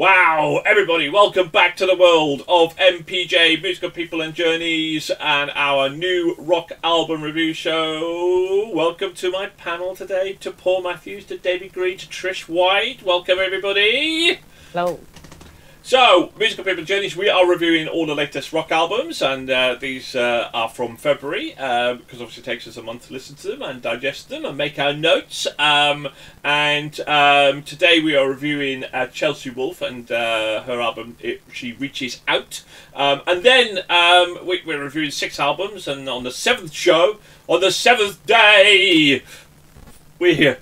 Wow, everybody, welcome back to the world of MPJ, Musical People and Journeys, and our new rock album review show. Welcome to my panel today, to Paul Matthews, to David Green, to Trish White. Welcome, everybody. Hello. So, Musical People and Journeys, we are reviewing all the latest rock albums, and these are from February, because obviously it takes us a month to listen to them and digest them and make our notes. Today we are reviewing Chelsea Wolff and her album, She Reaches Out. And then we're reviewing 6 albums, and on the 7th show, on the 7th day, we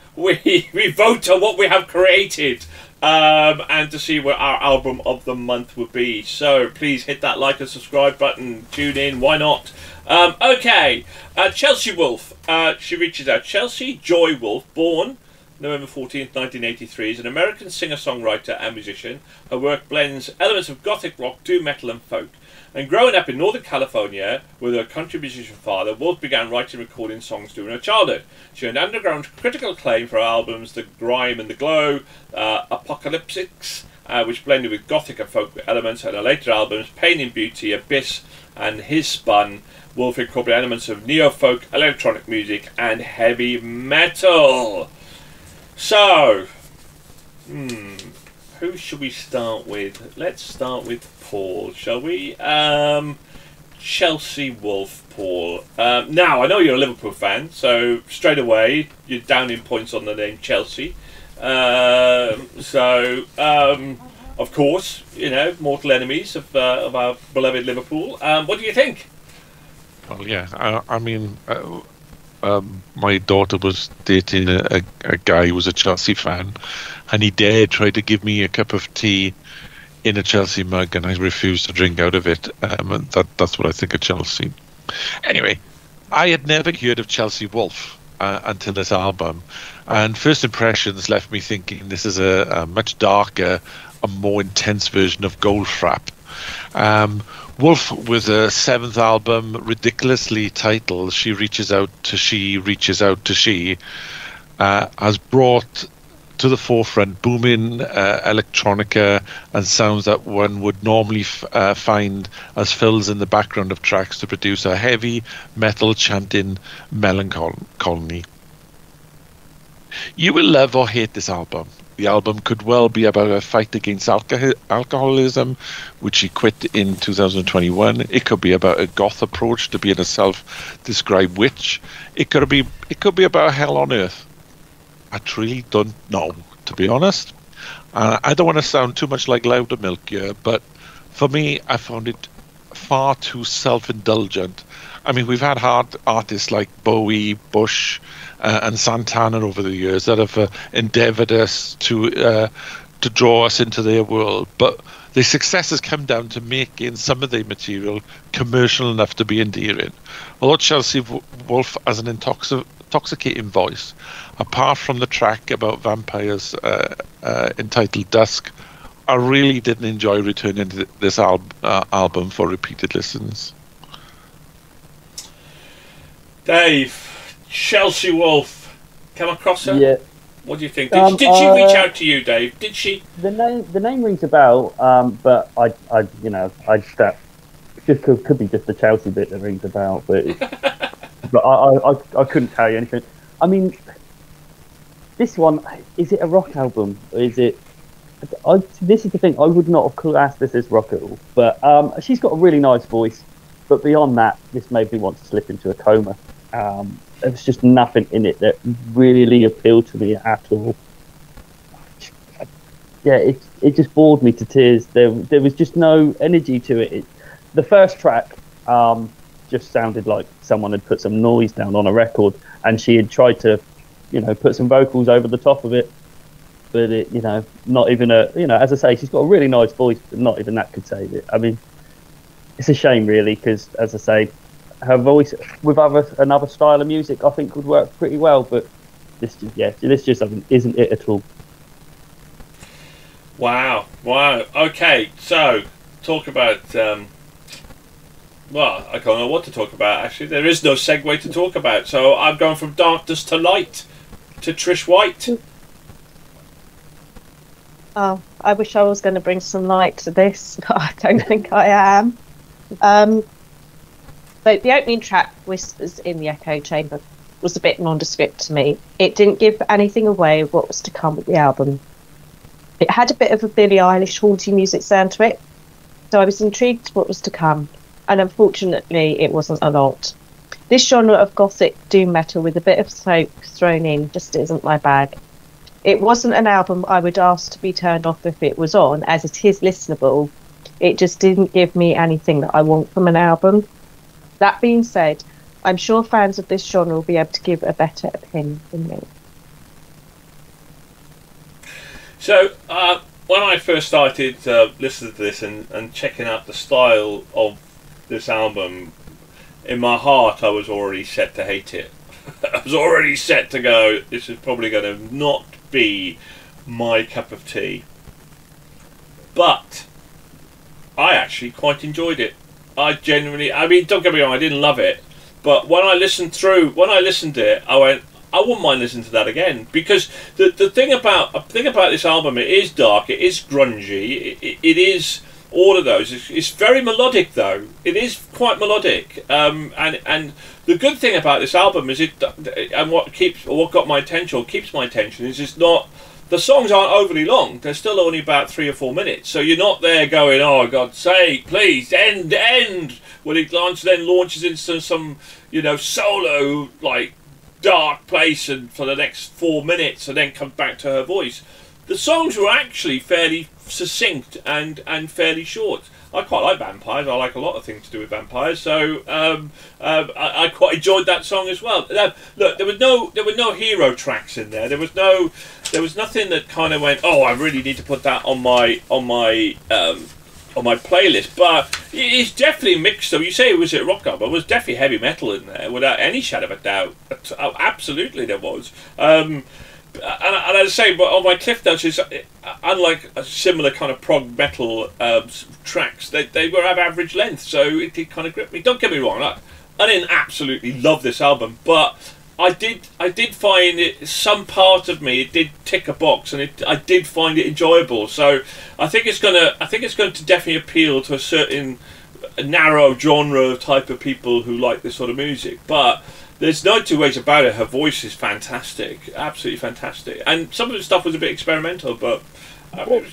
vote on what we have created. And to see what our album of the month would be. So please hit that like and subscribe button. Tune in, why not? Okay, Chelsea Wolff. She Reaches Out. Chelsea Joy Wolff, born November 14th, 1983, is an American singer-songwriter and musician. Her work blends elements of gothic rock, doom metal and folk. And growing up in Northern California with her country musician father, Wolff began writing and recording songs during her childhood. She earned underground critical acclaim for her albums The Grime and the Glow, Apocalyptics, which blended with gothic and folk elements, and her later albums Pain and Beauty, Abyss and His Spun. Wolff incorporated elements of neo-folk, electronic music and heavy metal. So, who should we start with? Let's start with Paul, shall we? Chelsea Wolff, Paul. Now, I know you're a Liverpool fan, so straight away you're down in points on the name Chelsea. Of course, you know, mortal enemies of our beloved Liverpool. What do you think? Well, yeah, I mean, my daughter was dating a guy who was a Chelsea fan, and he dared try to give me a cup of tea in a Chelsea mug, and I refused to drink out of it. And that's what I think of Chelsea. Anyway, I had never heard of Chelsea Wolff until this album, and first impressions left me thinking this is a much darker, a more intense version of Goldfrapp. Wolff, with a 7th album, ridiculously titled She Reaches Out to She Reaches Out to She, has brought to the forefront booming electronica and sounds that one would normally find as fills in the background of tracks to produce a heavy metal chanting melancholy. You will love or hate this album. The album could well be about a fight against alcoholism, which she quit in 2021. It could be about a goth approach to being a self-described witch. It could be about hell on earth. I truly don't know, to be honest. I don't want to sound too much like Louder Milk here, but for me, I found it far too self-indulgent. I mean, we've had hard artists like Bowie, Bush, and Santana over the years that have endeavoured us to draw us into their world, but the success has come down to making some of their material commercial enough to be endearing. Although Chelsea Wolff has an intoxicating voice, apart from the track about vampires entitled Dusk, I really didn't enjoy returning to this album for repeated listens. Dave, Chelsea Wolff, come across her? Yeah. What do you think? Did she reach out to you, Dave? Did she? The name rings a bell, but that could be just the Chelsea bit that rings a bell, but I couldn't tell you anything. I mean, this one, is it a rock album? Or is it? This is the thing. I would not have classed this as rock at all. But she's got a really nice voice. But beyond that, this made me want to slip into a coma. There was just nothing in it that really appealed to me at all. Yeah, it just bored me to tears. There was just no energy to it. The first track just sounded like someone had put some noise down on a record, and she had tried to, put some vocals over the top of it. But it, not even as I say, she's got a really nice voice, but not even that could save it. I mean, it's a shame, really, because, as I say, her voice with another style of music, I think, would work pretty well. But this just isn't it at all. Wow. Okay, so talk about. Well, I don't know what to talk about. Actually, there is no segue to talk about. So I'm going from darkness to light to Trish White. Oh, I wish I was going to bring some light to this, but I don't think I am. But the opening track, Whispers in the Echo Chamber, was a bit nondescript to me. It didn't give anything away of what was to come with the album. It had a bit of a Billie Eilish haunting music sound to it, so I was intrigued what was to come, and unfortunately it wasn't a lot. This genre of gothic doom metal with a bit of folk thrown in just isn't my bag. It wasn't an album I would ask to be turned off if it was on, as it is listenable. It just didn't give me anything that I want from an album. That being said, I'm sure fans of this genre will be able to give a better opinion than me. So, when I first started listening to this and checking out the style of this album, in my heart I was already set to hate it. I was already set to go, this is probably going to not be my cup of tea. But I actually quite enjoyed it. I genuinely, I mean, don't get me wrong, I didn't love it, but when I listened to it, I went, I wouldn't mind listening to that again, because the thing about this album, it is dark, it is grungy, it is all of those. It's very melodic though. It is quite melodic, and the good thing about this album is what got my attention, or keeps my attention, is it's not. The songs aren't overly long. They're still only about 3 or 4 minutes. So you're not there going, oh, God's sake, please, end. When it then launches into some, solo, like, dark place and for the next 4 minutes and then comes back to her voice. The songs were actually fairly succinct and fairly short. I quite like vampires. I like a lot of things to do with vampires. So I quite enjoyed that song as well. Look, there were no hero tracks in there. There was nothing that kind of went, oh, I really need to put that on my playlist. But it's definitely mixed. So you say it was a rock album. There was definitely heavy metal in there, without any shadow of a doubt. Absolutely, there was. And as I say, but on my Cliff Notes, is unlike a similar kind of prog metal tracks, they were of average length, so it did kind of grip me. Don't get me wrong, I didn't absolutely love this album, but I did find it, some part of me, it did tick a box, and I did find it enjoyable. So I think it's going to definitely appeal to a certain narrow genre type of people who like this sort of music, but. There's no two ways about it. Her voice is fantastic, absolutely fantastic, and some of the stuff was a bit experimental. But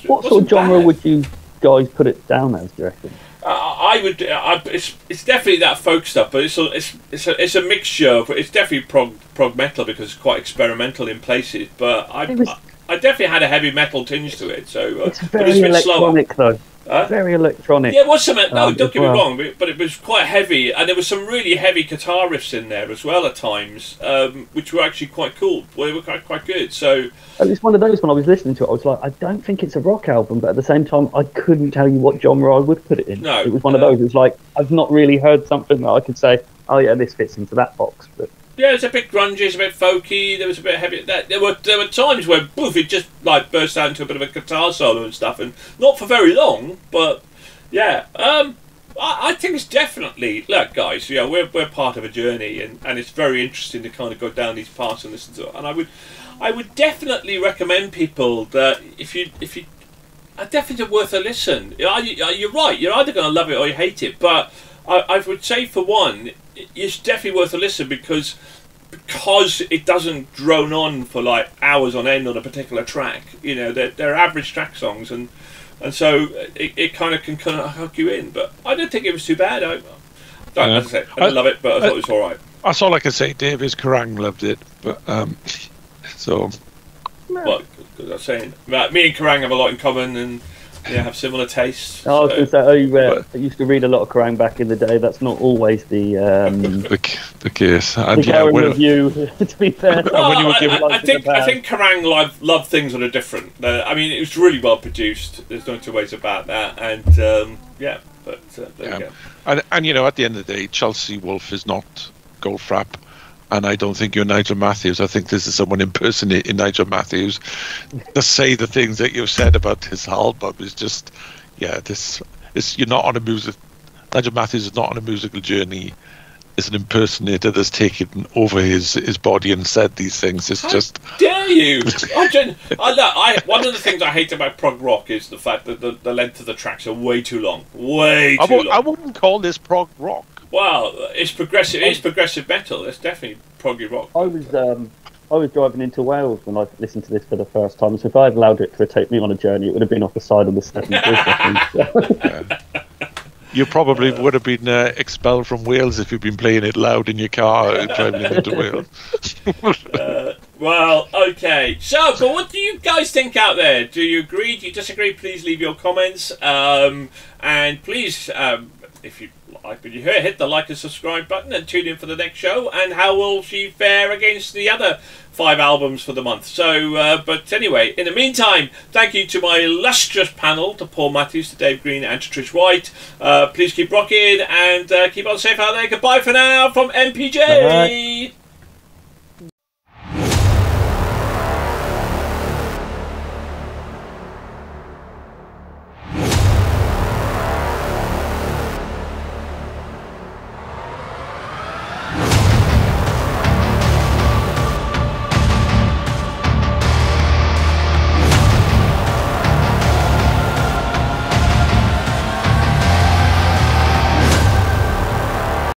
what sort of genre would you guys put it down as? Do you reckon? It's definitely that folk stuff, but it's a mixture. But it's definitely prog metal because it's quite experimental in places. But I definitely had a heavy metal tinge to it. So it's very electronic though. Very electronic. Yeah, it was something. No, don't get me wrong, but it was quite heavy, and there was some really heavy guitar riffs in there as well at times, which were actually quite cool. Well, they were quite good. So it was one of those when I was listening to it, I was like, I don't think it's a rock album, but at the same time, I couldn't tell you what genre I would put it in. No, it was one of those. It was like I've not really heard something that I could say, oh yeah, this fits into that box, but. Yeah, it's a bit grungy, it's a bit folky. There was a bit heavy. There were times where poof, it just like burst out into a bit of a guitar solo and stuff, and not for very long. But yeah, I think it's definitely, look, guys. We're part of a journey, and it's very interesting to kind of go down these paths and listen to it. And I would definitely recommend people that if you are definitely worth a listen. You're right. You're either going to love it or you hate it, but I would say for one. It's definitely worth a listen because it doesn't drone on for like hours on end on a particular track. They're average track songs, and so it kind of can hook you in. But I don't think it was too bad. As I said, I didn't love it, but I thought it was all right. That's all I can say. Davis Kerrang loved it, but so. Well, as I was saying, me and Kerrang have a lot in common, and. Yeah, have similar tastes. I was going to say, I used to read a lot of Kerrang back in the day. That's not always the case. And the review, to be fair. I think Kerrang love things that are different. I mean, it was really well produced. There's no two ways about that. And there you go. And at the end of the day, Chelsea Wolff is not Goldfrapp. And I don't think you're Nigel Matthews. I think this is someone impersonating Nigel Matthews. To say the things that you've said about this album is just, you're not on a music. Nigel Matthews is not on a musical journey is an impersonator that's taken over his body and said these things. It's just... dare you? One of the things I hate about prog rock is the fact that the length of the tracks are way too long. Way too long. I wouldn't call this prog rock. Well, it's progressive. It's progressive metal. It's definitely proggy rock. I was driving into Wales when I listened to this for the first time, so if I had allowed it to take me on a journey, it would have been off the side of the stepping bridge. You probably would have been expelled from Wales if you'd been playing it loud in your car driving into Wales. Well, okay. So, but what do you guys think out there? Do you agree? Do you disagree? Please leave your comments. And please, if you like what you hear, hit the like and subscribe button and tune in for the next show. And how will she fare against the other 5 albums for the month? So, but anyway, in the meantime, thank you to my illustrious panel, to Paul Matthews, to Dave Green, and to Trish White. Please keep rocking and keep on safe out there. Goodbye for now from MPJ. Bye.